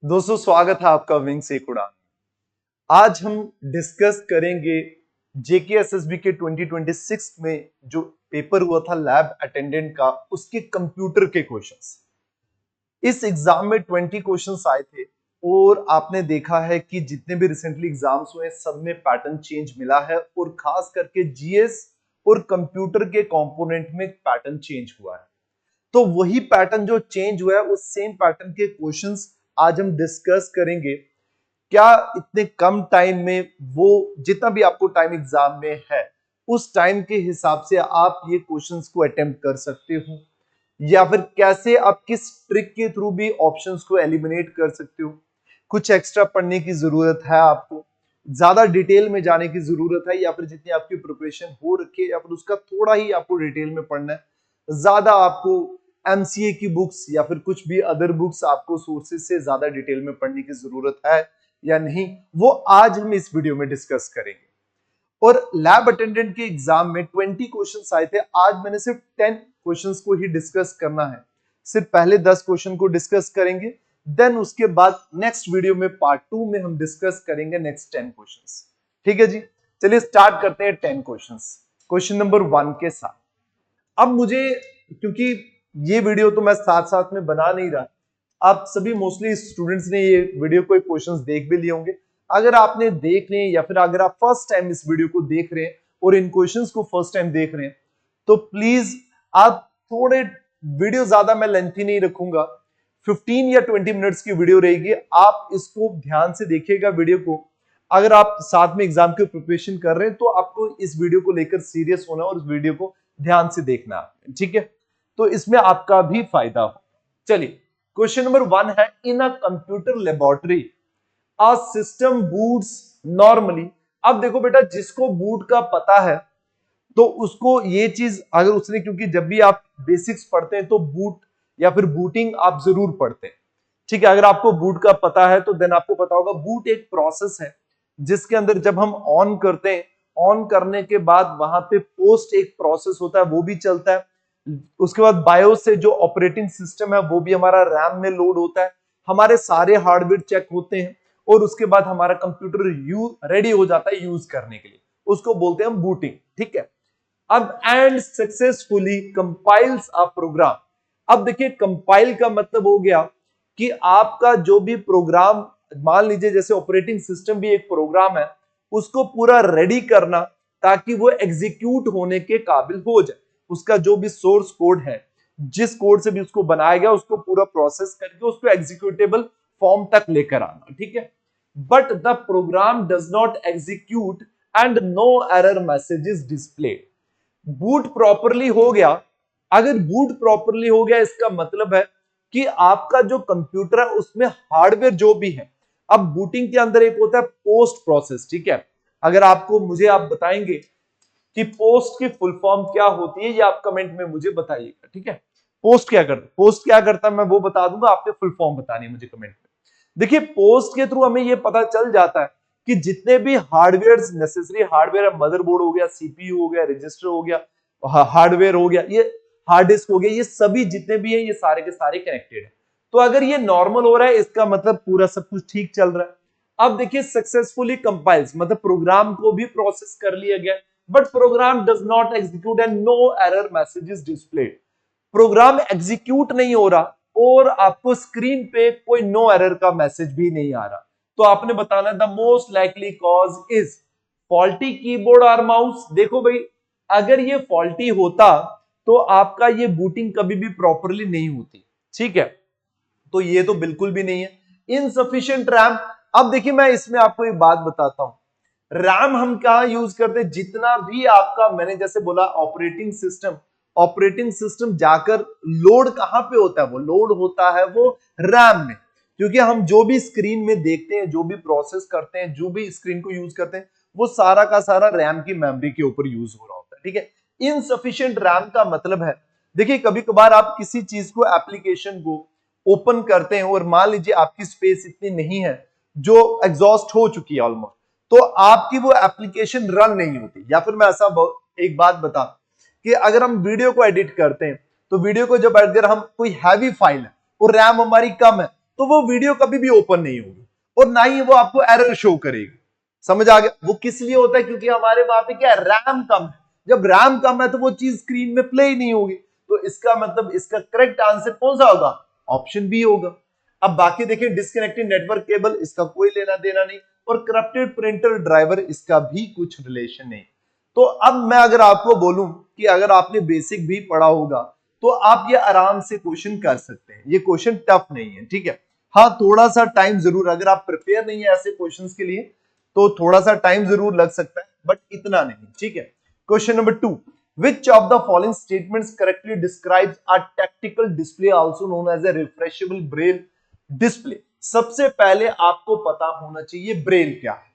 दोस्तों स्वागत है आपका विंग से एक उड़ान। आज हम डिस्कस करेंगे जेकेएसएसबी के 2026 में जो पेपर हुआ था लैब अटेंडेंट का, उसके कंप्यूटर के क्वेश्चंस। इस एग्जाम में 20 क्वेश्चंस आए थे और आपने देखा है कि जितने भी रिसेंटली एग्जाम्स हुए सब में पैटर्न चेंज मिला है और खास करके जीएस और कंप्यूटर के कंपोनेंट में पैटर्न चेंज हुआ है। तो वही पैटर्न जो चेंज हुआ है उस सेम पैटर्न के क्वेश्चंस आज हम डिस्कस करेंगे। क्या इतने कम टाइम में वो जितना भी आपको टाइम एग्जाम में है उस टाइम के हिसाब से आप ये क्वेश्चंस को अटेम्प्ट कर सकते हो, या फिर कैसे आप किस ट्रिक के थ्रू भी ऑप्शंस को एलिमिनेट कर सकते हो। कुछ एक्स्ट्रा पढ़ने की जरूरत है, आपको ज्यादा डिटेल में जाने की जरूरत है, या फिर जितनी आपकी प्रिपरेशन हो रखी है या फिर उसका थोड़ा ही आपको डिटेल में पढ़ना है। ज्यादा आपको एमसीए की बुक्स या फिर कुछ भी अदर बुक्स आपको सोर्सेज से ज्यादा डिटेल में पढ़ने की जरूरत है या नहीं, वो आज हम इस वीडियो में डिस्कस करेंगे। और लैब अटेंडेंट के एग्जाम में 20 क्वेश्चंस आए थे, आज मैंने सिर्फ 10 क्वेश्चंस को ही डिस्कस करना है। सिर्फ पहले 10 क्वेश्चन को डिस्कस करेंगे, देन उसके बाद नेक्स्ट वीडियो में पार्ट 2 में हम डिस्कस करेंगे नेक्स्ट 10 क्वेश्चंस। ठीक है जी, चलिए स्टार्ट करते हैं 10 क्वेश्चंस क्वेश्चन नंबर 1 के साथ। अब मुझे, क्योंकि ये वीडियो तो मैं साथ साथ में बना नहीं रहा, आप सभी मोस्टली स्टूडेंट्स ने ये वीडियो को क्वेश्चंस देख भी लिए होंगे। अगर आपने देख लिए या फिर अगर आप फर्स्ट टाइम इस वीडियो को देख रहे हैं और इन क्वेश्चंस को फर्स्ट टाइम देख रहे हैं, तो प्लीज आप थोड़े, वीडियो ज्यादा मैं लेंथी नहीं रखूंगा, 15 या 20 मिनट्स की वीडियो रहेगी। आप इसको ध्यान से देखिएगा वीडियो को। अगर आप साथ में एग्जाम की प्रिपरेशन कर रहे हैं तो आपको इस वीडियो को लेकर सीरियस होना और इस वीडियो को ध्यान से देखना, ठीक है, तो इसमें आपका भी फायदा हो। चलिए, क्वेश्चन नंबर 1 है, in a computer laboratory a system boots normally. अब देखो बेटा, जिसको बूट का पता है तो उसको ये चीज, अगर उसने, क्योंकि जब भी आप बेसिक्स पढ़ते हैं तो बूट या फिर बूटिंग आप जरूर पढ़ते हैं, ठीक है। अगर आपको बूट का पता है तो देन आपको पता होगा बूट एक प्रोसेस है जिसके अंदर जब हम ऑन करते हैं, ऑन करने के बाद वहां पे पोस्ट एक प्रोसेस होता है वो भी चलता है। उसके बाद बायोस से जो ऑपरेटिंग सिस्टम है वो भी हमारा रैम में लोड होता है, हमारे सारे हार्डवेयर चेक होते हैं और उसके बाद हमारा कंप्यूटर रेडी हो जाता है यूज करने के लिए, उसको बोलते हैं हम बूटिंग, ठीक है। अब and successfully compiles a program. अब देखिए, कंपाइल का मतलब हो गया कि आपका जो भी प्रोग्राम, मान लीजिए जैसे ऑपरेटिंग सिस्टम भी एक प्रोग्राम है, उसको पूरा रेडी करना ताकि वो एग्जीक्यूट होने के काबिल हो जाए। उसका जो भी सोर्स कोड है, जिस कोड से भी उसको बनाया गया, उसको पूरा प्रोसेस करके उसको एग्जीक्यूटेबल फॉर्म तक लेकर आना, ठीक है। But the program does not execute and no error message is displayed. Boot properly हो गया। अगर बूट प्रॉपरली हो गया इसका मतलब है कि आपका जो कंप्यूटर है उसमें हार्डवेयर जो भी है, अब बूटिंग के अंदर एक होता है पोस्ट प्रोसेस, ठीक है। अगर आपको, मुझे आप बताएंगे कि पोस्ट की फुल फॉर्म क्या होती है, ये आप कमेंट में मुझे बताइएगा, ठीक है। पोस्ट क्या करता है मैं वो बता दूंगा, आपने फुल फॉर्म बतानी है मुझे कमेंट में। देखिए, पोस्ट के थ्रू हमें ये पता चल जाता है कि जितने भी हार्डवेयर, नेसेसरी हार्डवेयर, मदरबोर्ड हो गया, सीपीयू हो गया, रजिस्टर हो गया, हार्डवेयर हो गया, ये हार्ड डिस्क हो गया, ये सभी जितने भी हैं ये सारे के सारे कनेक्टेड है। तो अगर ये नॉर्मल हो रहा है इसका मतलब पूरा सब कुछ ठीक चल रहा है। अब देखिए, सक्सेसफुली कंपाइल्स मतलब प्रोग्राम को भी प्रोसेस कर लिया गया, but program does not execute and no error message is displayed. Program execute नहीं हो रहा और आपको स्क्रीन पे कोई नो एरर का मैसेज भी नहीं आ रहा, तो आपने बताना the most likely cause is faulty keyboard और माउस। देखो भाई, अगर ये फॉल्टी होता तो आपका ये बूटिंग कभी भी प्रॉपरली नहीं होती, ठीक है। तो ये तो बिल्कुल भी नहीं है। Insufficient RAM. अब देखिए, मैं इसमें आपको एक बात बताता हूं, रैम हम कहां यूज करते हैं, जितना भी आपका, मैंने जैसे बोला ऑपरेटिंग सिस्टम जाकर लोड कहां पे होता है, वो लोड होता है वो रैम में। क्योंकि हम जो भी स्क्रीन में देखते हैं, जो भी प्रोसेस करते हैं, जो भी स्क्रीन को यूज करते हैं, वो सारा का सारा रैम की मेमोरी के ऊपर यूज हो रहा होता है, ठीक है। इनसफिशिएंट रैम का मतलब है, देखिए कभी कभार आप किसी चीज को, एप्लीकेशन को ओपन करते हैं और मान लीजिए आपकी स्पेस इतनी नहीं है, जो एग्जॉस्ट हो चुकी है ऑलमोस्ट, तो आपकी वो एप्लीकेशन रन नहीं होती। या फिर मैं ऐसा एक बात बता कि अगर हम वीडियो को एडिट करते हैं तो वीडियो को जब, अगर हम कोई हैवी फाइल है और रैम हमारी कम है, तो वो वीडियो कभी भी ओपन नहीं होगी और ना ही वो आपको एरर शो करेगी। समझ आ गया? वो किस लिए होता है? क्योंकि हमारे वहां पे क्या है, रैम कम है। जब रैम कम है तो वो चीज स्क्रीन में प्ले ही नहीं होगी। तो इसका मतलब इसका करेक्ट आंसर कौन सा होगा? ऑप्शन बी होगा। अब बाकी देखिए, डिस्कनेक्टेड नेटवर्क केबल, इसका कोई लेना देना नहीं, और करप्टेड प्रिंटर ड्राइवर, इसका भी कुछ रिलेशन नहीं। तो अब मैं अगर आपको बोलूं कि अगर आपने बेसिक भी पढ़ा होगा तो आप ये आराम से क्वेश्चन कर सकते हैं। ये क्वेश्चन टफ नहीं है, ठीक है। हाँ, थोड़ा सा टाइम जरूर, अगर आप प्रिपेयर नहीं है ऐसे क्वेश्चंस के लिए तो थोड़ा सा टाइम जरूर लग सकता है, बट इतना नहीं, ठीक है। Question number 2, which of the following statements correctly describes a tactical display also known as a refreshable braille display? सबसे पहले आपको पता होना चाहिए ब्रेल क्या है।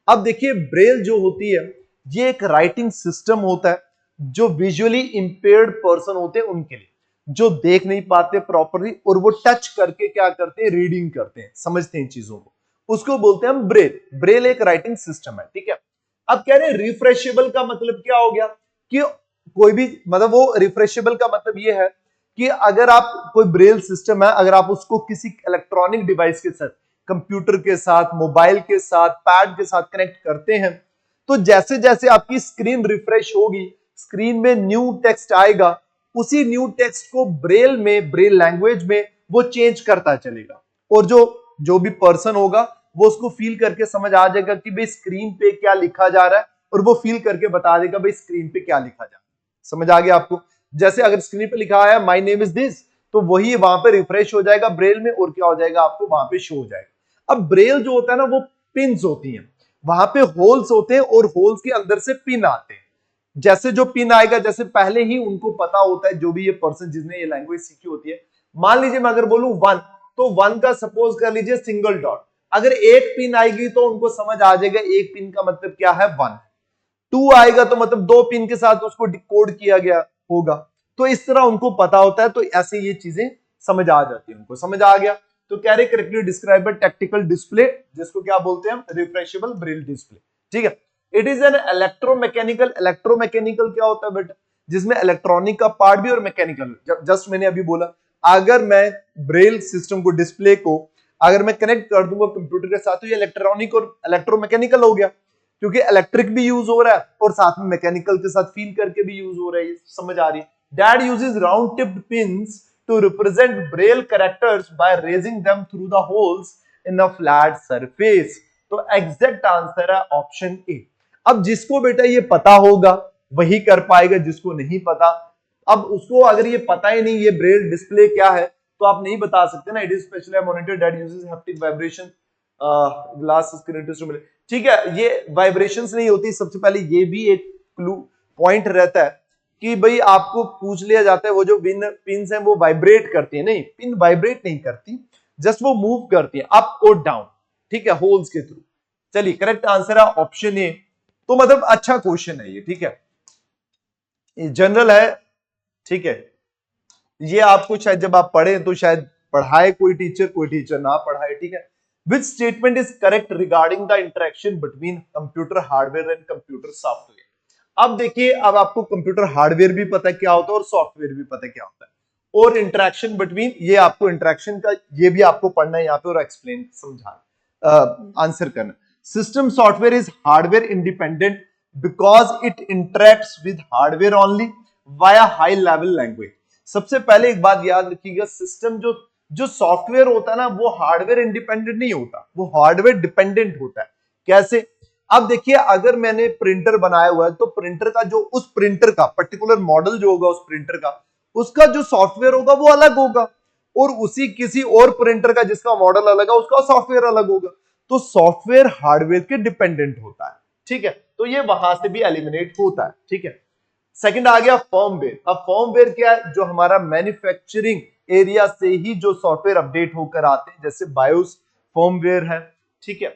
अब देखिए, ब्रेल जो होती है ये एक राइटिंग सिस्टम होता है जो विजुअली इंपेयर्ड पर्सन होते हैं उनके लिए, जो देख नहीं पाते प्रॉपरली और वो टच करके क्या करते हैं, रीडिंग करते हैं, समझते हैं चीजों को, उसको बोलते हैं हम ब्रेल। ब्रेल एक राइटिंग सिस्टम है, ठीक है। अब कह रहे हैं रिफ्रेशेबल का मतलब क्या हो गया कि कोई भी, मतलब वो रिफ्रेशेबल का मतलब ये है कि अगर आप कोई ब्रेल सिस्टम है, अगर आप उसको किसी इलेक्ट्रॉनिक डिवाइस के साथ, कंप्यूटर के साथ, मोबाइल के साथ, पैड के साथ कनेक्ट करते हैं तो जैसे जैसे आपकी स्क्रीन रिफ्रेश होगी, स्क्रीन में न्यू टेक्स्ट आएगा, उसी न्यू टेक्स्ट को ब्रेल में, ब्रेल लैंग्वेज में वो चेंज करता चलेगा और जो जो भी पर्सन होगा वो उसको फील करके समझ आ जाएगा कि भाई स्क्रीन पे क्या लिखा जा रहा है और वो फील करके बता देगा भाई स्क्रीन पे क्या लिखा जा रहा है। समझ आ गया आपको? जैसे अगर स्क्रीन पे लिखा है माय नेम इज दिस, तो वही वहां पे रिफ्रेश हो जाएगा ब्रेल में और क्या हो जाएगा, आपको वहां पे शो हो जाएगा। अब ब्रेल जो होता है ना, वो पिन्स होती हैं, वहां पे होल्स होते हैं और होल्स के अंदर से पिन आते हैं। जैसे जो पिन आएगा, जैसे पहले ही उनको पता होता है, जो भी ये पर्सन जिसने ये लैंग्वेज सीखी होती है, मान लीजिए मैं अगर बोलूं 1, तो 1 का सपोज कर लीजिए सिंगल डॉट, अगर एक पिन आएगी तो उनको समझ आ जाएगा एक पिन का मतलब क्या है, 1। 2 आएगा तो मतलब 2 पिन के साथ उसको डिकोड किया गया होगा। तो इस तरह उनको पता होता है, तो ऐसे ये चीजें समझ आ जाती है, उनको समझ आ गया। तो कह रहे करेक्टली डिस्क्राइब टैक्टिकल डिस्प्ले, जिसको क्या बोलते हैं हम, रिफ्रेशेबल ब्रेल डिस्प्ले, ठीक है। It is an electromechanical, electromechanical क्या होता है बेटा, जिसमें इलेक्ट्रॉनिक का पार्ट भी और मैकेनिकल। जस्ट मैंने अभी बोला, अगर मैं ब्रेल सिस्टम को, डिस्प्ले को अगर मैं कनेक्ट कर दूंगा कंप्यूटर के साथ, तो ये इलेक्ट्रॉनिक और इलेक्ट्रोमैकेनिकल हो गया, क्योंकि इलेक्ट्रिक भी यूज हो रहा है और साथ में मैकेनिकल के साथ फील करके भी यूज हो रहा है। समझ आ रही है? That uses round tipped pins to represent braille characters by raising them through the holes in a flat surface. तो एग्जैक्ट आंसर है ऑप्शन ए। अब जिसको बेटा ये पता होगा वही कर पाएगा, जिसको नहीं पता, अब उसको अगर ये पता ही नहीं ये ब्रेल डिस्प्ले क्या है, तो आप नहीं बता सकते ना। It is specially monitor that uses haptic vibration glass screen to stimulate, ठीक है। ये वाइब्रेशंस नहीं होती, सबसे पहले ये भी एक क्लू पॉइंट रहता है कि भाई आपको पूछ लिया जाता है वो जो पिन्स हैं वो वाइब्रेट करती है, नहीं, पिन वाइब्रेट नहीं करती, जस्ट वो मूव करती है अप और डाउन, ठीक है, होल्स के थ्रू। चलिए, करेक्ट आंसर है ऑप्शन ए। तो मतलब अच्छा क्वेश्चन है ये, ठीक है, जनरल है, ठीक है। ये आपको शायद जब आप पढ़े तो शायद पढ़ाए कोई टीचर ना पढ़ाए, ठीक है। Which statement is correct regarding the interaction between computer hardware and computer software? अब देखिए, अब आपको कंप्यूटर हार्डवेयर भी पता है क्या होता है और सॉफ्टवेयर भी पता है क्या होता है, और इंटरेक्शन बिटवीन, ये आपको इंटरेक्शन का ये भी आपको पढ़ना है यहाँ पे और एक्सप्लेन समझाना, आंसर करना। System software is hardware independent because it interacts with hardware only via high level language. सबसे पहले एक बात याद रखिएगा, सिस्टम जो जो सॉफ्टवेयर होता है ना, वो हार्डवेयर इंडिपेंडेंट नहीं होता, वो हार्डवेयर डिपेंडेंट होता है। कैसे? अब देखिए, अगर मैंने प्रिंटर बनाया हुआ है तो प्रिंटर का जो, उस प्रिंटर का पर्टिकुलर मॉडल जो होगा उस प्रिंटर का, उसका जो सॉफ्टवेयर होगा वो अलग होगा, और उसी किसी और प्रिंटर का जिसका मॉडल अलग है उसका सॉफ्टवेयर अलग होगा। तो सॉफ्टवेयर हार्डवेयर के डिपेंडेंट होता है, ठीक है। तो ये वहां से भी एलिमिनेट होता है, ठीक है। सेकंड आ गया फर्मवेयर। अब फर्मवेयर क्या है? जो हमारा मैन्युफैक्चरिंग एरिया से ही जो सॉफ्टवेयर अपडेट होकर आते हैं, जैसे बायोस फर्मवेयर है, ठीक है।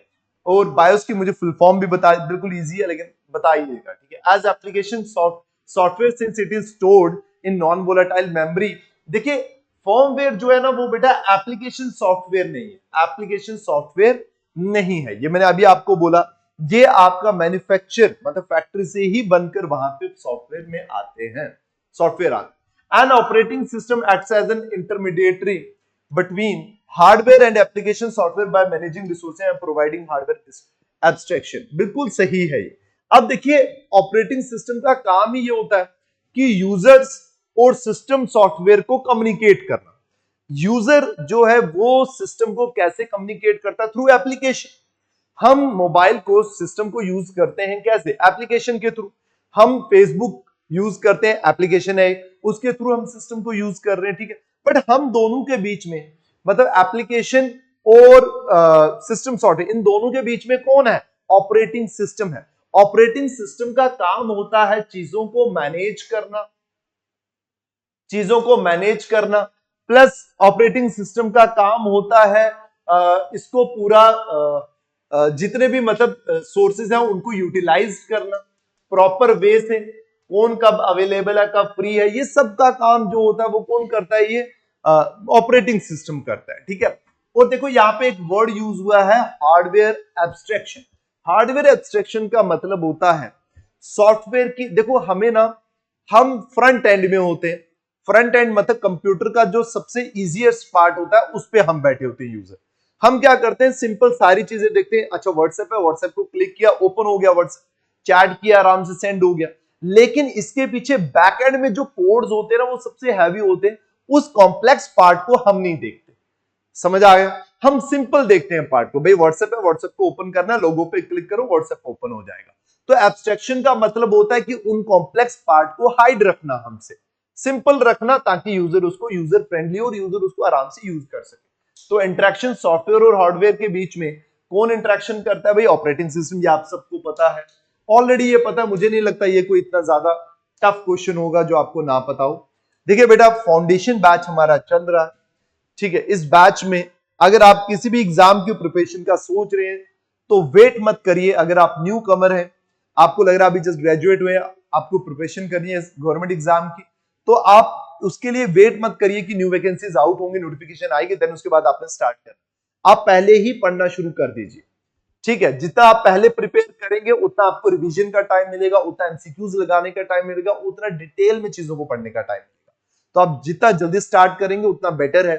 और बायोस की मुझे फुल फॉर्म भी बता, बिल्कुल इजी है लेकिन बताइएगा, ठीक है। As application software since it is stored in non volatile memory. देखिए, फर्मवेयर जो है ना वो बेटा एप्लीकेशन सॉफ्टवेयर नहीं है, एप्लीकेशन सॉफ्टवेयर नहीं है, ये मैंने अभी आपको बोला। ये आपका मैन्युफैक्चर, मतलब फैक्ट्री से ही बनकर वहां पे सॉफ्टवेयर में आते हैं, सॉफ्टवेयर आते हैं। An operating system acts as an intermediatory between hardware and application software by managing resources and providing hardware abstraction, बिल्कुल सही है ये। अब देखिए ऑपरेटिंग सिस्टम का काम ही ये होता है कि यूजर्स और सिस्टम सॉफ्टवेयर को कम्युनिकेट करना। यूजर जो है वो सिस्टम को कैसे कम्युनिकेट करता है? Through application. हम मोबाइल को सिस्टम को यूज करते हैं कैसे? एप्लीकेशन के थ्रू। हम फेसबुक यूज करते हैं, एप्लीकेशन है, उसके थ्रू हम सिस्टम को यूज कर रहे हैं, ठीक है। बट हम दोनों के बीच में, मतलब एप्लीकेशन और सिस्टम सॉफ्टवेयर, इन दोनों के बीच में कौन है? ऑपरेटिंग सिस्टम है। ऑपरेटिंग सिस्टम का काम होता है चीजों को मैनेज करना, चीजों को मैनेज करना, प्लस ऑपरेटिंग सिस्टम का काम होता है इसको पूरा जितने भी मतलब सोर्सेज हैं उनको यूटिलाइज करना प्रॉपर वे से, कौन कब अवेलेबल है, कब फ्री है, ये सब का काम जो होता है वो कौन करता है? ये ऑपरेटिंग सिस्टम करता है, ठीक है। और देखो यहाँ पे एक वर्ड यूज हुआ है, हार्डवेयर एब्स्ट्रैक्शन। हार्डवेयर एब्स्ट्रैक्शन का मतलब होता है सॉफ्टवेयर की, देखो हमें ना, हम फ्रंट एंड में होते हैं। फ्रंट एंड मतलब कंप्यूटर का जो सबसे इजीएस्ट पार्ट होता है उस पे हम बैठे होते हैं यूजर। हम क्या करते हैं? सिंपल सारी चीजें देखते हैं, अच्छा व्हाट्सएप है, व्हाट्सएप को क्लिक किया, ओपन हो गया व्हाट्सएप, चैट किया, आराम से सेंड हो गया। लेकिन इसके पीछे बैक एंड में जो कोड्स होते हैं ना वो सबसे हैवी होते हैं, उस कॉम्प्लेक्स पार्ट को हम नहीं देखते। समझ आ गया? हम सिंपल देखते हैं पार्ट को, भाई व्हाट्सएप है, व्हाट्सएप को ओपन करना है, लोगो पे क्लिक करो, व्हाट्सएप ओपन हो जाएगा। तो एब्स्ट्रैक्शन का मतलब होता है कि उन कॉम्प्लेक्स पार्ट को हाइड रखना, हमसे सिंपल रखना, ताकि यूजर उसको यूजर फ्रेंडली और यूजर उसको आराम से यूज कर सके। तो इंटरेक्शन सॉफ्टवेयर और हार्डवेयर के बीच में कौन इंटरेक्शन करता है? भाई ऑपरेटिंग सिस्टम। ये आप सबको पता है, ऑलरेडी ये पता है, मुझे नहीं लगता ये कोई इतना ज्यादा टफ क्वेश्चन होगा जो आपको ना पता हो। देखिए बेटा, फाउंडेशन बैच हमारा चल रहा है, ठीक है। इस बैच में अगर आप किसी भी एग्जाम की प्रिपरेशन का सोच रहे हैं तो वेट मत करिए। अगर आप न्यू कमर हैं, आपको लग रहा है अभी जस्ट ग्रेजुएट हुए, आपको प्रिपरेशन करनी है गवर्नमेंट एग्जाम की, तो आप उसके लिए वेट मत करिए कि न्यू वैकेंसीज आउट होंगे, नोटिफिकेशन आएगी, देन उसके बाद आपने स्टार्ट करना। आप पहले ही पढ़ना शुरू कर दीजिए, ठीक है। जितना आप पहले प्रिपेयर करेंगे उतना आपको रिवीजन का टाइम मिलेगा, उतना एमसीक्यूज लगाने का टाइम मिलेगा, उतना डिटेल में चीजों को पढ़ने का टाइम मिलेगा। तो आप जितना जल्दी स्टार्ट करेंगे उतना बेटर है।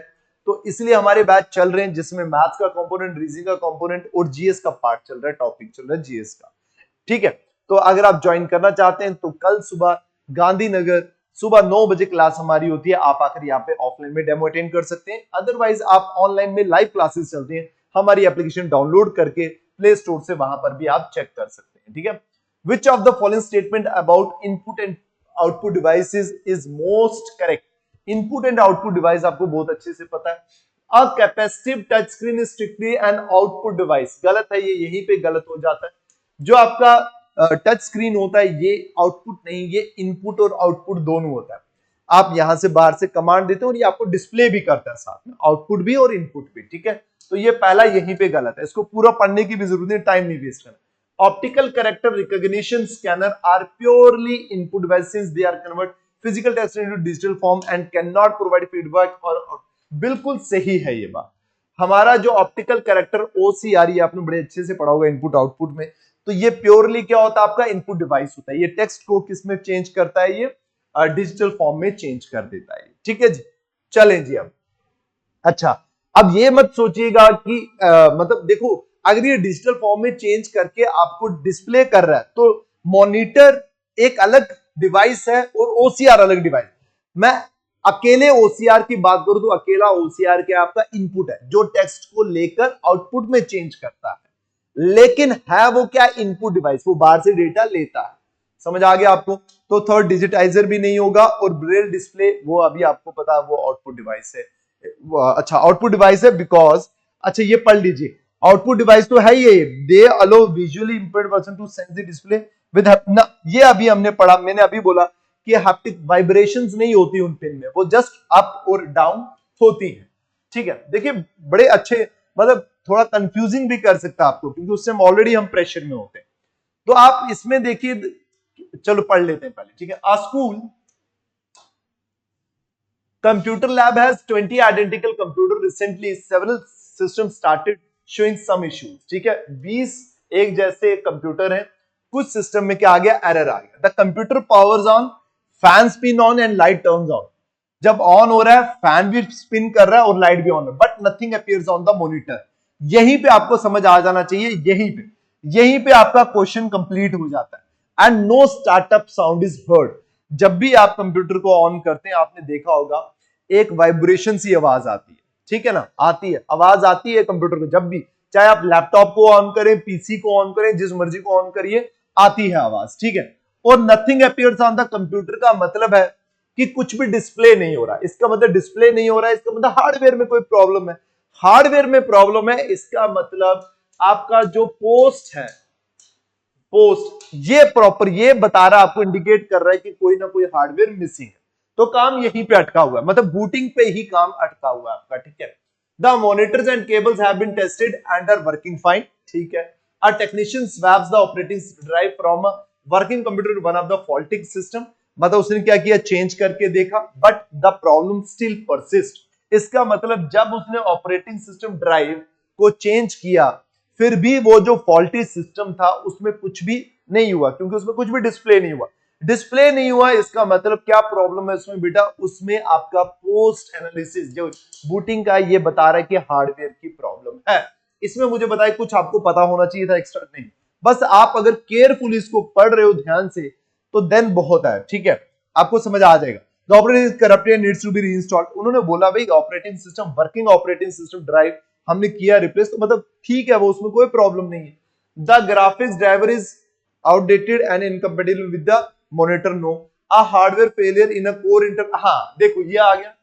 तो इसलिए हमारे बैच चल रहे हैं जिसमें मैथ्स का कंपोनेंट, रीजनिंग का कंपोनेंट और जीएस का पार्ट चल रहा है, टॉपिक चल रहा है जीएस का, ठीक है। तो अगर आप ज्वाइन करना चाहते हैं तो कल सुबह गांधीनगर सुबह 9 बजे क्लास हमारी होती है, आप आकर यहाँ पे ऑफलाइन में डेमो अटेंड कर सकते हैं। अदरवाइज आप ऑनलाइन में लाइव क्लासेस चलती हैं, हमारी एप्लीकेशन डाउनलोड करके प्ले स्टोर से वहां पर भी आप चेक कर सकते हैं, ठीक है। Which of the following statement about input and output devices is most correct? Input and output device आपको बहुत अच्छे से पता है। A capacitive touch screen is strictly an output device, गलत है ये, यहीं पे गलत हो जाता है। जो आपका टच स्क्रीन होता है ये आउटपुट नहीं, ये इनपुट और आउटपुट दोनों होता है। आप यहां से बाहर से कमांड देते हो और ये आपको डिस्प्ले भी करता है साथ में, आउटपुट भी और इनपुट भी, ठीक है। तो ये पहला यहीं पे गलत है, इसको पूरा पढ़ने की भी जरूरत नहीं, टाइम नहीं वेस्ट करना। Optical character recognition scanner are purely input device since they are convert physical text into digital form and can not provide feedback और, बिल्कुल सही है ये बात। हमारा जो ऑप्टिकल कैरेक्टर ओसीआर, ये आपने बड़े अच्छे से पढ़ा होगा इनपुट आउटपुट में, तो ये प्योरली क्या होता है? आपका इनपुट डिवाइस होता है। ये टेक्स्ट को किस में चेंज करता है? ये डिजिटल फॉर्म में चेंज कर देता है, ठीक है जी। चलें जी अब, अच्छा अब ये मत सोचिएगा कि मतलब देखो, अगर ये डिजिटल फॉर्म में चेंज करके आपको डिस्प्ले कर रहा है तो मॉनिटर एक अलग डिवाइस है और ओसीआर अलग डिवाइस। मैं अकेले ओसीआर की बात करूं तो अकेला ओसीआर क्या आपका इनपुट है, जो टेक्स्ट को लेकर आउटपुट में चेंज करता है, लेकिन है वो क्या? इनपुट डिवाइस, वो बाहर से डेटा लेता है। समझ आ गया आपको? तो थर्ड डिजिटाइजर भी नहीं होगा और ब्रेल डिस्प्ले वो अभी आपको पता है वो आउटपुट डिवाइस है। अच्छा आउटपुट डिवाइस है बिकॉज, अच्छा ये पढ़ लीजिए, आउटपुट डिवाइस तो है ये, they allow visually impaired person to sense the display with ना, ये अभी हमने पढ़ा, मैंने अभी बोला कि हैप्टिक वाइब्रेशंस नहीं होती उन पिन में, वो जस्ट अप और डाउन होती है, ठीक है। देखिए बड़े अच्छे, मतलब थोड़ा कंफ्यूजिंग भी कर सकता है आपको क्योंकि उससे हम ऑलरेडी हम प्रेशर में होते हैं। तो आप इसमें देखिए, चलो पढ़ लेते हैं पहले, ठीक है। आ school computer lab has 20 identical computer recently several systems started showing some issues, ठीक है। 20 एक जैसे कंप्यूटर हैं, कुछ सिस्टम में क्या आ गया? एरर आ गया। The computer powers on, fan spin on and light turns on. जब ऑन हो रहा है फैन भी स्पिन कर रहा है और लाइट भी ऑन है, but nothing appears on the monitor. यहीं पे आपको समझ आ जाना चाहिए, यहीं पे आपका क्वेश्चन कंप्लीट हो जाता है। And no startup sound is heard. जब भी आप कंप्यूटर को ऑन करते हैं, आपने देखा होगा एक वाइब्रेशन सी आवाज आती है, ठीक है ना, आती है, आवाज आती है कंप्यूटर को जब भी, चाहे आप लैपटॉप को ऑन करें, पीसी को ऑन करें, जिस मर्जी को ऑन करिए, आती है आवाज, ठीक है। और nothing appears on the computer का मतलब है कि कुछ भी डिस्प्ले नहीं हो रहा। इसका मतलब डिस्प्ले नहीं हो रहा है, इसका मतलब हार्डवेयर में कोई प्रॉब्लम है। हार्डवेयर में प्रॉब्लम है, इसका मतलब आपका जो पोस्ट है, पोस्ट ये प्रॉपर ये बता रहा है, आपको इंडिकेट कर रहा है कि कोई ना कोई हार्डवेयर मिसिंग है। तो काम यहीं पे अटका हुआ है, मतलब बूटिंग पे ही काम अटका हुआ है आपका, ठीक है। The monitors and cables have been tested and are working fine, ठीक है। A technician swaps the operating drive from a working computer to one of the faulting system. मतलब उसने क्या किया, चेंज करके देखा, but the problem still persist. इसका मतलब जब उसने ऑपरेटिंग सिस्टम ड्राइव को चेंज किया, फिर भी वो जो फॉल्टी सिस्टम था उसमें कुछ भी नहीं हुआ, क्योंकि उसमें कुछ भी डिस्प्ले नहीं हुआ। डिस्प्ले नहीं हुआ, इसका मतलब क्या प्रॉब्लम है उसमें बेटा, उसमें आपका पोस्ट एनालिसिस जो बूटिंग का ये बता रहा है कि हार्डवेयर की प्रॉब्लम है। इसमें मुझे बताइए कुछ आपको पता होना चाहिए था एक्स्ट्रा? नहीं, बस आप अगर केयरफुली इसको पढ़ रहे हो ध्यान से तो देन बहुत है, ठीक है, आपको समझ आ जाएगा। The operating is corrupted and needs to be reinstalled। उन्होंने बोला भाई operating system, working operating system drive हमने किया रिप्लेस, तो मतलब ठीक है, वो उसमें कोई प्रॉब्लम नहीं है। The graphics driver is outdated and incompatible with the monitor, no. A hardware failure in a core inter, हाँ देखो ये आ गया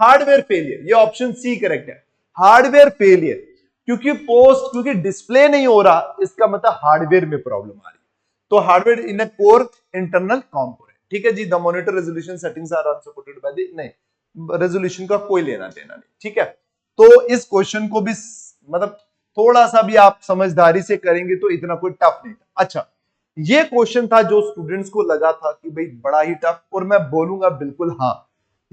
हार्डवेयर फेलियर, ये ऑप्शन सी करेक्ट है, हार्डवेयर फेलियर। क्योंकि डिस्प्ले नहीं हो रहा, इसका मतलब हार्डवेयर में प्रॉब्लम आ रही है। तो hardware in a core internal component, ठीक है जी। The monitor resolution settings are unsupported by the, नहीं रेजोल्यूशन का कोई लेना देना नहीं, ठीक है। तो इस क्वेश्चन को भी मतलब थोड़ा सा भी आप समझदारी से करेंगे तो इतना कोई टफ नहीं था। अच्छा, ये क्वेश्चन था जो स्टूडेंट्स को लगा था कि भाई बड़ा ही टफ, और मैं बोलूंगा बिल्कुल हाँ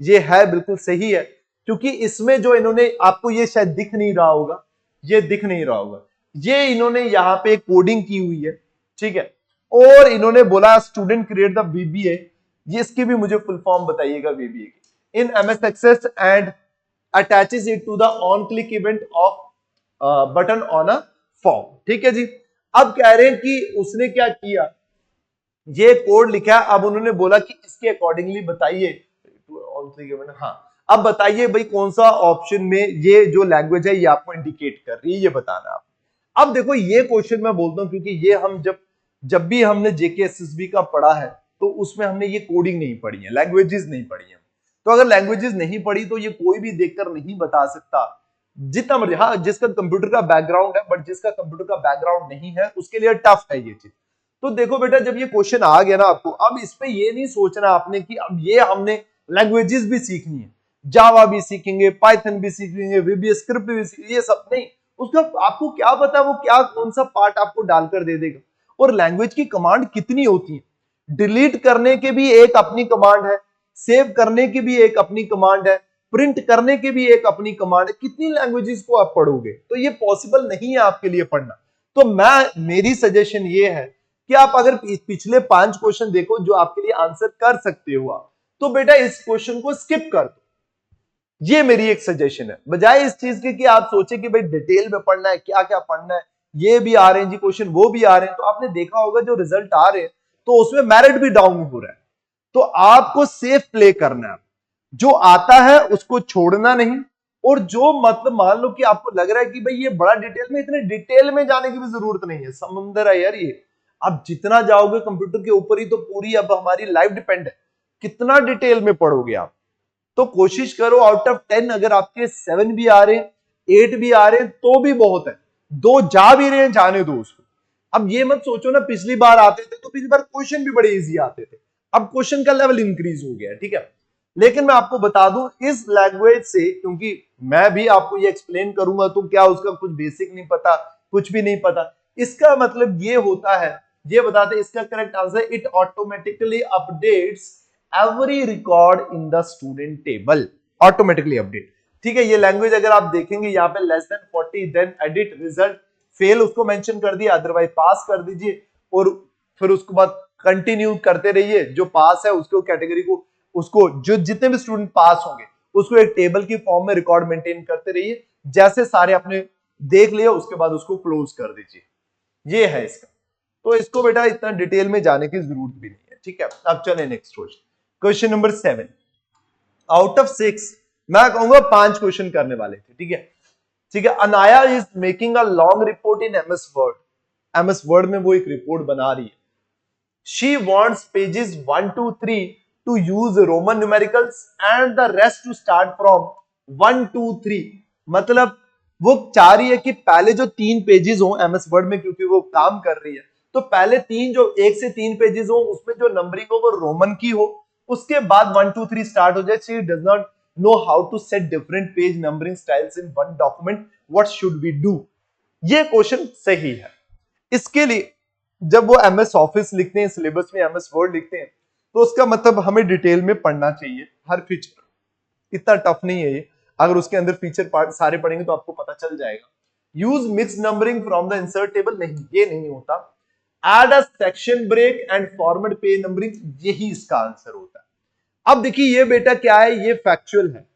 ये है, बिल्कुल सही है। क्योंकि इसमें जो इन्होंने, आपको ये शायद दिख नहीं रहा होगा, ये दिख नहीं रहा होगा, ये इन्होंने यहाँ पे कोडिंग की हुई है, ठीक है। और इन्होंने बोला स्टूडेंट क्रिएट द वीबीए, ये इसकी भी मुझे फुल फॉर्म बताइएगा वीबीए की, in MS Access and attaches it to the on click event of button on a form, ठीक है जी। अब कह रहे हैं कि उसने क्या किया, ये कोड लिखा, अब उन्होंने बोला कि इसके अकॉर्डिंगली बताइए ऑन क्लिक इवेंट, हाँ अब बताइए भाई कौन सा ऑप्शन में ये जो लैंग्वेज है ये आपको इंडिकेट कर रही है, ये बताना आप। अब देखो ये क्वेश्चन मैं बोलता हूं क्योंकि ये हम जब भी हमने जेके एसएसबी का पढ़ा है तो उसमें हमने ये कोडिंग नहीं पढ़ी है, लैंग्वेजेस नहीं पढ़ी है। तो अगर लैंग्वेजेस नहीं पढ़ी तो ये कोई भी देखकर नहीं बता सकता, जितना मर्जी, हाँ जिसका कंप्यूटर का बैकग्राउंड है, बट जिसका कंप्यूटर का बैकग्राउंड नहीं है उसके लिए टफ है ये चीज। तो देखो बेटा जब ये क्वेश्चन आ गया ना आपको, अब इस पे ये नहीं सोचना आपने कि अब ये हमने लैंग्वेजेस भी सीखनी है, जावा भी सीखेंगे, पाइथन भी सीखेंगे, वीबीए स्क्रिप्ट भी सीखेंगे, ये सब नहीं। उसका आपको क्या पता वो क्या कौन सा पार्ट आपको डालकर दे देगा। और लैंग्वेज की कमांड कितनी होती है, डिलीट करने के भी एक अपनी कमांड है, सेव करने की भी एक अपनी कमांड है, प्रिंट करने की भी एक अपनी कमांड है। कितनी लैंग्वेजेस को आप पढ़ोगे, तो ये पॉसिबल नहीं है आपके लिए पढ़ना। तो मेरी सजेशन ये है कि आप अगर पिछले 5 क्वेश्चन देखो जो आपके लिए आंसर कर सकते हो आप, तो बेटा इस क्वेश्चन को स्किप कर दो। ये मेरी एक सजेशन है, बजाय इस चीज के कि आप सोचे कि भाई डिटेल में पढ़ना है, क्या क्या पढ़ना है, ये भी आ रहे हैं जी क्वेश्चन, वो भी आ रहे हैं। तो आपने देखा होगा जो रिजल्ट आ रहे हैं तो उसमें मेरिट भी डाउन हो रहा है। तो आपको सेफ प्ले करना है, जो आता है उसको छोड़ना नहीं। और जो मतलब मान लो कि आपको लग रहा है कि भाई ये बड़ा डिटेल में, इतने डिटेल में जाने की भी जरूरत नहीं है, समुंदर है यार ये। आप जितना जाओगे कंप्यूटर के ऊपर ही तो पूरी अब हमारी लाइफ डिपेंड है, कितना डिटेल में पढ़ोगे आप। तो कोशिश करो आउट ऑफ 10 अगर आपके 7 भी आ रहे हैं 8 भी आ रहे हैं तो भी बहुत है, 2 जा भी रहे हैं जाने दो उसको। अब ये मत सोचो ना पिछली बार आते थे तो पिछली बार क्वेश्चन भी बड़े इजी आते थे, अब क्वेश्चन का लेवल इंक्रीज हो गया है, ठीक है। लेकिन मैं आपको बता दूं इस लैंग्वेज से, क्योंकि मैं भी आपको ये एक्सप्लेन करूंगा तो क्या उसका कुछ बेसिक नहीं पता, कुछ भी नहीं पता, इसका मतलब ये होता है, ये बताते इसका correct answer, it automatically updates every record in the student table, automatically update, ठीक है। ये लैंग्वेज अगर आप देखेंगे यहाँ पे less than 40 then edit result fail उसको मेंशन कर दिया, अदरवाइज पास कर दीजिए। और फिर उसके बाद कंटिन्यू करते रहिए, जो पास है उसको कैटेगरी को उसको जो जितने भी स्टूडेंट पास होंगे उसको एक टेबल की फॉर्म में रिकॉर्ड मेंटेन करते रहिए, जैसे सारे आपने देख लिया उसके बाद उसको क्लोज कर दीजिए। ये है इसका, तो इसको बेटा इतना डिटेल में जाने की जरूरत भी नहीं है, ठीक है। अब चले next question, question number 7 out of 6, मैं कहूंगा 5 क्वेश्चन करने वाले थे, ठीक है। ठीक है, Anaya is making a long report in MS word, MS word में वो एक रिपोर्ट बना रही है। She wants pages 1 to 3 to use Roman numericals and the rest to start from 1 to 3। मतलब वो चाह रही है कि पहले जो 3 पेजेस हो एमएस वर्ड में, क्योंकि वो काम कर रही है, तो पहले 3 जो 1 से 3 पेजेस हो उसमें जो नंबरिंग हो वो रोमन की हो, उसके बाद 1 2 3 स्टार्ट हो जाए। She does not know how to set different page numbering styles in one document, what should we do? ये क्वेश्चन सही है। इसके लिए जब वो एमएस ऑफिस लिखते हैं, सिलेबस में एमएस वर्ड लिखते हैं, तो उसका मतलब हमें डिटेल में पढ़ना चाहिए हर फीचर, इतना टफ नहीं है ये। अगर उसके अंदर फीचर पार्ट सारे पढ़ेंगे तो आपको पता चल जाएगा। Use mix numbering from the insert table, नहीं ये नहीं होता। Add a section break and format page numbering, यही इसका आंसर होता है। अब देखिए ये बेटा क्या है, ये फैक्चुअल है,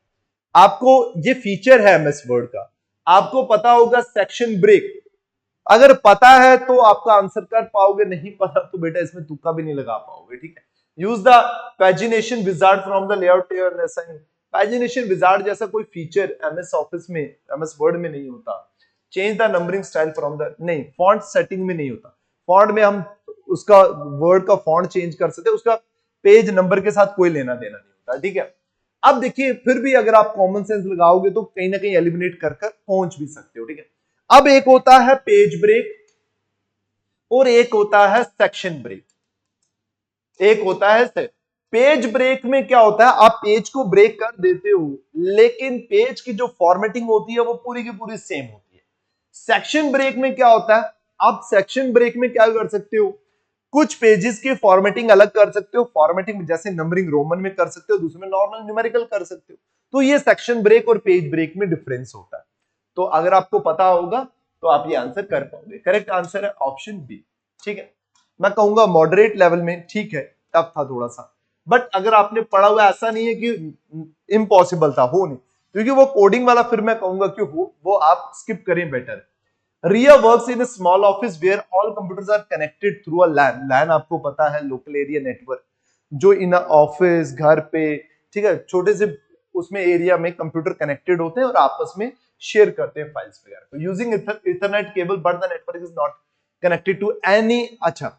आपको ये फीचर है एमएस वर्ड का, आपको पता होगा सेक्शन ब्रेक। अगर पता है तो आपका आंसर कर पाओगे, नहीं पता तो बेटा इसमें तुक्का भी नहीं लगा पाओगे, ठीक है। Use the pagination wizard from the layout table assign, pagination wizard जैसा कोई फीचर एमएस ऑफिस में, एमएस वर्ड में नहीं होता। Change the numbering style from the, नहीं फॉन्ट सेटिंग में नहीं होता। फॉन्ट में हम उसका वर्ड का फॉन्ट चेंज कर सकते हैं, उसका पेज नंबर के साथ कोई लेना देना नहीं होता, ठीक है। अब देखिए फिर भी अगर आप कॉमन सेंस लगाओगे तो कहीं ना कहीं एलिमिनेट कर पहुंच भी सकते हो, ठीक है। अब एक होता है पेज ब्रेक और एक होता है सेक्शन ब्रेक। एक होता है पेज ब्रेक में क्या होता है, आप पेज को ब्रेक कर देते हो लेकिन पेज की जो फॉर्मेटिंग होती है वो पूरी की पूरी सेम होती है। सेक्शन ब्रेक में क्या होता है, आप सेक्शन ब्रेक में क्या कर सकते हो, कुछ पेजेस की फॉर्मेटिंग अलग कर सकते हो, फॉर्मेटिंग जैसे नंबरिंग रोमन में कर सकते हो, दूसरे में नॉर्मल न्यूमेरिकल कर सकते हो। तो ये सेक्शन ब्रेक और पेज ब्रेक में डिफरेंस होता है। तो अगर आपको पता होगा तो आप ये आंसर कर पाओगे। करेक्ट आंसर है ऑप्शन बी, ठीक है। मैं कहूंगा मॉडरेट लेवल में ठीक है, टफ था थोड़ा सा, बट अगर आपने पढ़ा हुआ ऐसा नहीं है कि इम्पॉसिबल था, हो नहीं, क्योंकि वो कोडिंग वाला फिर मैं कहूंगा कि वो आप स्किप करें better. Riya works in small office where all computers are connected through a LAN. LAN आपको पता है लोकल एरिया नेटवर्क, जो इन ऑफिस घर पे, ठीक है, छोटे से उसमें एरिया में कंप्यूटर कनेक्टेड होते हैं और आपस में शेयर करते हैं फाइल्स वगैरह। तो using ethernet cable but the network is not connected to any, अच्छा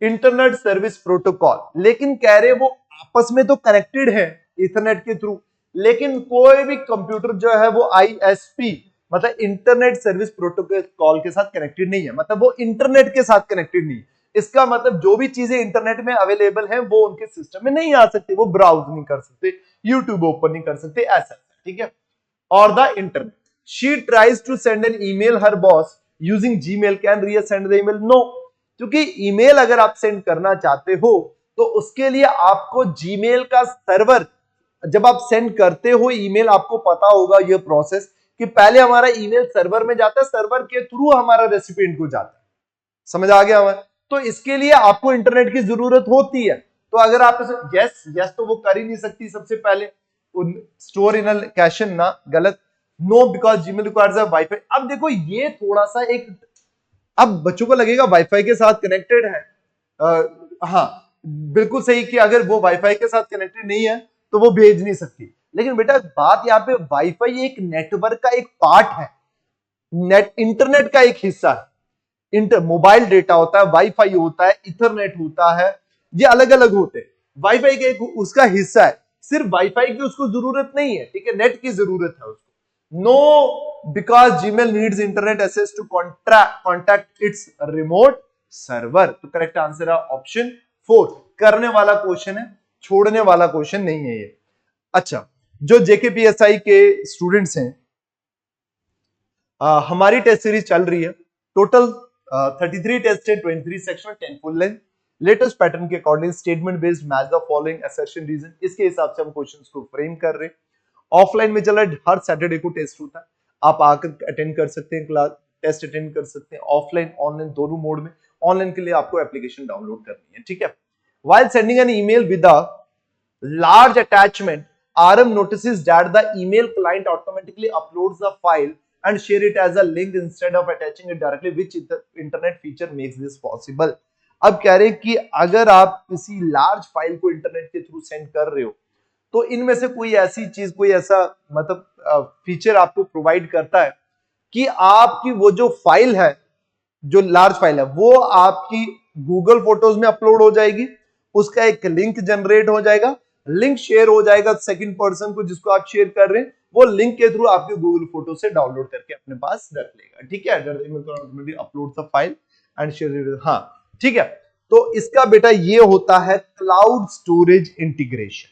इंटरनेट सर्विस प्रोटोकॉल, लेकिन कह रहे वो आपस में तो कनेक्टेड है इथरनेट के थ्रू, लेकिन कोई भी कंप्यूटर जो है वो आईएसपी मतलब इंटरनेट सर्विस प्रोटोकॉल के साथ कनेक्टेड नहीं है, मतलब वो इंटरनेट के साथ कनेक्टेड नहीं है। इसका मतलब जो भी चीजें इंटरनेट में अवेलेबल है वो उनके सिस्टम में नहीं आ सकती, वो ब्राउज नहीं कर सकते, यूट्यूब ओपन नहीं कर सकते, ऐसा, ठीक है। और the internet, she tries to send an email her boss using Gmail, can Riya send the email? No, क्योंकि ईमेल अगर आप सेंड करना चाहते हो तो उसके लिए आपको जीमेल का सर्वर, जब आप सेंड करते हो ईमेल, आपको पता होगा यह प्रोसेस कि पहले हमारा ईमेल सर्वर में जाता है, सर्वर के थ्रू हमारा रेसिपिएंट को जाता है, समझ आ गया हमें? तो इसके लिए आपको इंटरनेट की जरूरत होती है। तो अगर आप यस यस तो वो कर ही नहीं सकती, सबसे पहले स्टोर इन कैशन ना, गलत। No because Gmail requires a WiFi. अब देखो ये थोड़ा सा एक, अब बच्चों को लगेगा वाईफाई के साथ कनेक्टेड है, हाँ बिल्कुल सही कि अगर वो वाईफाई के साथ कनेक्टेड नहीं है तो वो भेज नहीं सकती, लेकिन बेटा बात यहाँ पे वाईफाई एक नेटवर्क का एक पार्ट है, नेट इंटरनेट का एक हिस्सा है। इंटर मोबाइल डेटा होता है, वाईफाई होता है, इथरनेट होता है, ये अलग अलग होते हैं। वाईफाई का एक उसका हिस्सा है, सिर्फ वाईफाई की उसको जरूरत नहीं है, ठीक है, नेट की जरूरत है उसको। No because Gmail needs internet access to contact its remote server. तो करेक्ट आंसर है ऑप्शन 4, करने वाला क्वेश्चन है, छोड़ने वाला क्वेश्चन नहीं है ये। अच्छा, जो जेकेपीएसआई के स्टूडेंट्स हैं, हमारी टेस्ट सीरीज चल रही है, टोटल 33 टेस्ट है, 23 section, 10 full length. Latest pattern के according statement based match the following assertion reason, इसके हिसाब से हम क्वेश्चंस को फ्रेम कर रहे हैं। ऑफलाइन में चल रहा है, हर सैटरडे को टेस्ट होता है, आप आकर अटेंड कर सकते हैं, क्लास टेस्ट अटेंड कर सकते हैं, ऑफलाइन ऑनलाइन दोनों मोड में। ऑनलाइन के लिए आपको एप्लीकेशन डाउनलोड करनी है, ठीक है। While sending an email with large attachment, RM notices that the email client automatically uploads the file and share it as a link instead of attaching it directly, which internet feature makes this possible. अब कह रहे हैं कि अगर आप किसी large file को internet के थ्रू सेंड कर रहे हो तो इनमें से कोई ऐसी चीज, कोई ऐसा मतलब फीचर आपको प्रोवाइड करता है कि आपकी वो जो फाइल है, जो लार्ज फाइल है, वो आपकी गूगल फोटोज में अपलोड हो जाएगी, उसका एक लिंक जनरेट हो जाएगा, लिंक शेयर हो जाएगा सेकंड पर्सन को जिसको आप शेयर कर रहे हैं, वो लिंक के थ्रू आपके गूगल फोटो से डाउनलोड करके अपने पास रख लेगा। ठीक है, upload the file and share. हाँ ठीक है, तो इसका बेटा ये होता है क्लाउड स्टोरेज इंटीग्रेशन।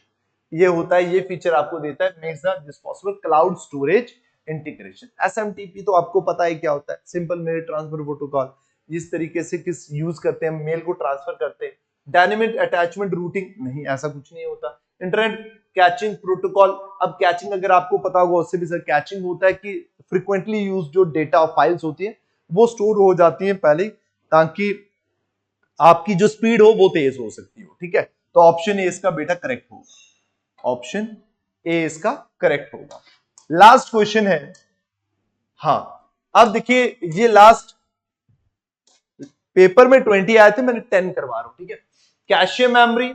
ये होता है, ये फीचर आपको देता है makes this possible, cloud storage integration. SMTP तो आपको पता है क्या होता है, सिंपल मेल ट्रांसफर प्रोटोकॉल। जिस तरीके से किस यूज करते हैं, मेल को ट्रांसफर करते हैं। डायनेमिक अटैचमेंट रूटिंग नहीं, ऐसा कुछ नहीं होता। इंटरनेट कैचिंग प्रोटोकॉल, अब कैचिंग अगर आपको पता होगा उससे भी सर, कैचिंग होता है कि फ्रीक्वेंटली यूज जो डेटा फाइल्स होती है वो स्टोर हो जाती है पहले, ताकि आपकी जो स्पीड हो वो तेज हो सकती हो। ठीक है, तो ऑप्शन ए इसका बेटा करेक्ट होगा, ऑप्शन ए इसका करेक्ट होगा। लास्ट क्वेश्चन है, हाँ अब देखिए ये लास्ट पेपर में 20 आए थे, मैंने 10 करवा रहा हूं। ठीक है, कैशे मेमोरी,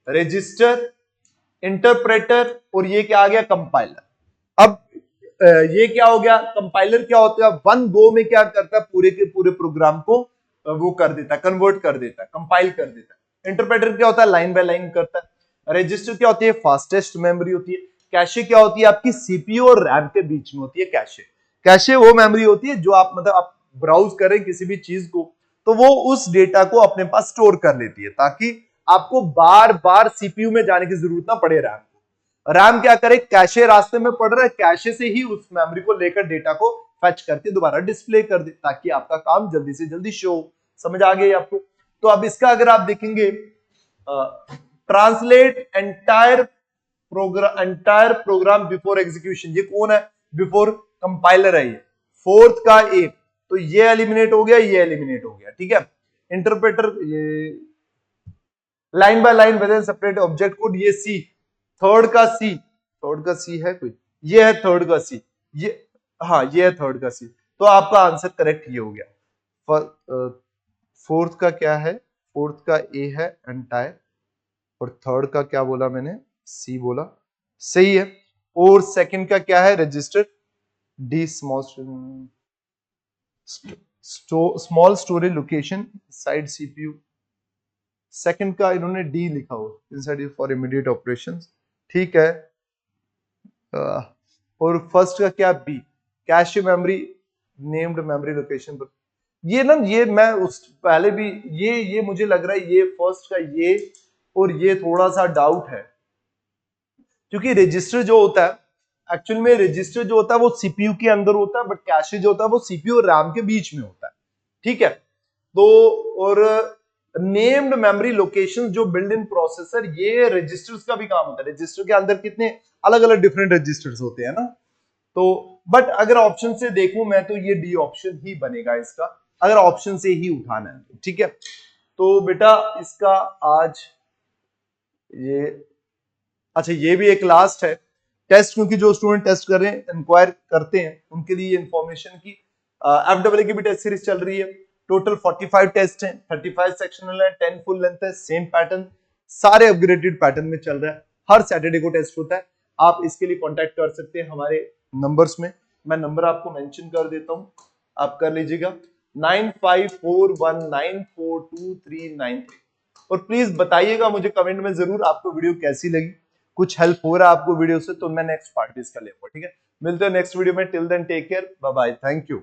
रजिस्टर, इंटरप्रेटर और ये क्या आ गया, कंपाइलर। अब ये क्या हो गया, कंपाइलर क्या होता है, वन गो में क्या करता है, पूरे के पूरे प्रोग्राम को वो कर देता है, कन्वर्ट कर देता है, कंपाइल कर देता है। इंटरप्रेटर क्या होता है, लाइन बाय लाइन करता है। रजिस्टर क्या होती है, फास्टेस्ट मेमोरी होती है। कैशे क्या होती है, आपकी सीपीयू और रैम के बीच में होती है कैशे। कैशे वो मेमोरी होती है जो आप मतलब आप ब्राउज करें किसी भी चीज को तो वो उस डेटा को अपने पास स्टोर कर लेती है, ताकि आपको बार बार सीपीयू में जाने की जरूरत ना पड़े। रैम को, रैम क्या करे, कैशे रास्ते में पड़ रहा है, कैशे से ही उस मेमोरी को लेकर डेटा को फेच करके दोबारा डिस्प्ले कर दे, ताकि आपका काम जल्दी से जल्दी शो। समझ आ गई आपको? तो अब इसका अगर आप देखेंगे, translate entire programme before execution, ये कौन है, बिफोर कंपाइलर है ये। फोर्थ का ए, तो ये एलिमिनेट हो गया, ये एलिमिनेट हो गया। ठीक है, इंटरप्रेटर ये line by line with separate object code, ये सी। थर्ड का सी, थर्ड का सी है कोई, ये है थर्ड का सी, ये हाँ ये है थर्ड का सी। तो आपका आंसर करेक्ट ये हो गया। फोर्थ का क्या है, फोर्थ का ए है एंटायर, और थर्ड का क्या बोला मैंने, सी बोला, सही है। और सेकंड का क्या है, register, D small storage location side CPU. Second का इन्होंने डी लिखा हो, इनसाइड फॉर इमीडिएट ऑपरेशंस। ठीक है, और फर्स्ट का क्या, B, cache memory named memory location पर। ये ना, ये मैं उस पहले भी ये मुझे लग रहा है ये फर्स्ट का ये और ये थोड़ा सा डाउट है, क्योंकि रजिस्टर जो होता है, एक्चुअल में रजिस्टर जो होता है वो सीपीयू के अंदर होता है, बट कैशे जो होता है वो सीपीयू और रैम के बीच में होता है। ठीक है, तो और नेम्ड मेमोरी लोकेशन जो बिल्ड इन प्रोसेसर, ये रजिस्टर्स का भी काम होता है। रजिस्टर के अंदर कितने अलग अलग डिफरेंट रजिस्टर्स होते हैं ना, तो बट अगर ऑप्शन से देखूं मैं तो ये डी ऑप्शन ही बनेगा इसका, अगर ऑप्शन से ही उठाना है। ठीक है, तो बेटा इसका आज ये, अच्छा ये भी एक लास्ट है टेस्ट, क्योंकि जो स्टूडेंट टेस्ट कर रहे हैं, इंक्वायर करते हैं, उनके लिए इंफॉर्मेशन की एफडब्ल्यू की भी टेस्ट सीरीज चल रही है। टोटल 45 टेस्ट हैं, 35 सेक्शनल है, 10 फुल लेंथ है, सेम पैटर्न, सारे अपग्रेडेड पैटर्न में चल रहा है। हर सैटरडे को टेस्ट होता है। आप इसके लिए कांटेक्ट कर सकते हैं हमारे नंबर्स में, मैं नंबर आपको मेंशन कर देता हूं, आप कर लीजिएगा 9541942393। और प्लीज बताइएगा मुझे कमेंट में जरूर आपको वीडियो कैसी लगी, कुछ हेल्प हो रहा है आपको वीडियो से, तो मैं नेक्स्ट पार्ट भी इसका लेऊंगा। ठीक है, मिलते हैं नेक्स्ट वीडियो में, till then take care, bye bye, thank you.